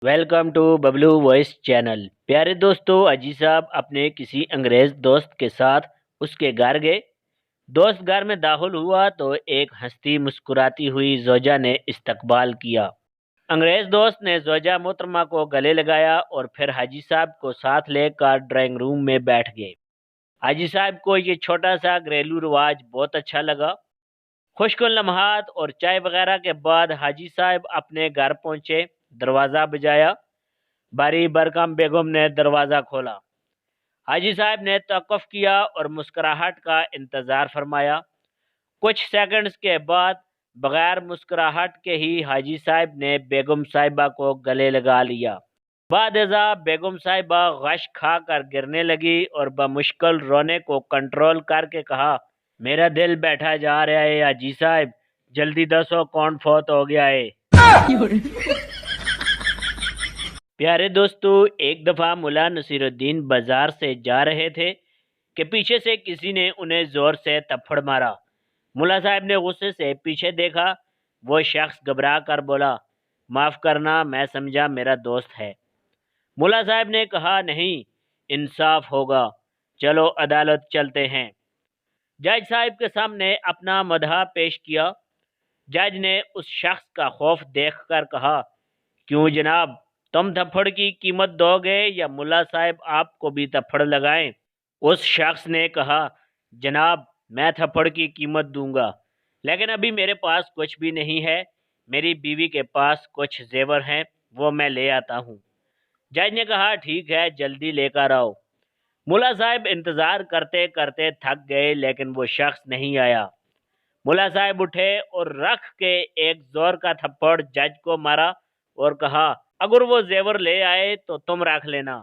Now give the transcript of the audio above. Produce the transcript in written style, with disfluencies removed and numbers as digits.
Welcome to Bablu voice channel. प्यारे दोस्तों, अजी साहब अपने किसी अंग्रेज दोस्त के साथ उसके घर गए। दोस्त घर में दाखिल हुआ तो एक हंसती मुस्कुराती हुई जोजा ने इस्तकबाल किया। अंग्रेज दोस्त ने जोजा मोहतरमा को गले लगाया और फिर हाजी साहब को साथ लेकर ड्राइंग रूम में बैठ गए। हाजी साहब को ये छोटा सा घरेलू रिवाज बहुत अच्छा लगा। खुशकुन लम्हात और चाय वगैरह के बाद हाजी साहब अपने घर पहुंचे। दरवाज़ा बजाया। बारी बरकम बेगम ने दरवाज़ा खोला। हाजी साहब ने तवक्कुफ किया और मुस्कुराहट का इंतज़ार फरमाया। कुछ सेकंड्स के बाद बगैर मुस्कुराहट के ही हाजी साहब ने बेगम साहिबा को गले लगा लिया। बादजा बेगम साहिबा गश खा कर गिरने लगी और बमुश्किल रोने को कंट्रोल करके कहा, मेरा दिल बैठा जा रहा है हाजी साहब, जल्दी दसो कौन फौत हो गया है। प्यारे दोस्तों, एक दफ़ा मुला नसीरुद्दीन बाजार से जा रहे थे कि पीछे से किसी ने उन्हें ज़ोर से थप्पड़ मारा। मुला साहब ने गुस्से से पीछे देखा। वो शख्स घबरा कर बोला, माफ़ करना, मैं समझा मेरा दोस्त है। मुला साहब ने कहा, नहीं, इंसाफ होगा, चलो अदालत चलते हैं। जज साहब के सामने अपना मदहा पेश किया। जज ने उस शख्स का खौफ देखकर कहा, क्यों जनाब, तुम थप्पड़ की कीमत दोगे या मुल्ला साहब आपको भी थप्पड़ लगाएं? उस शख्स ने कहा, जनाब, मैं थप्पड़ की कीमत दूंगा, लेकिन अभी मेरे पास कुछ भी नहीं है। मेरी बीवी के पास कुछ जेवर हैं, वो मैं ले आता हूँ। जज ने कहा, ठीक है, जल्दी लेकर आओ। मुल्ला साहब इंतज़ार करते करते थक गए, लेकिन वो शख्स नहीं आया। मुल्ला साहब उठे और रख के एक जोर का थप्पड़ जज को मारा और कहा, अगर वो जेवर ले आए तो तुम रख लेना।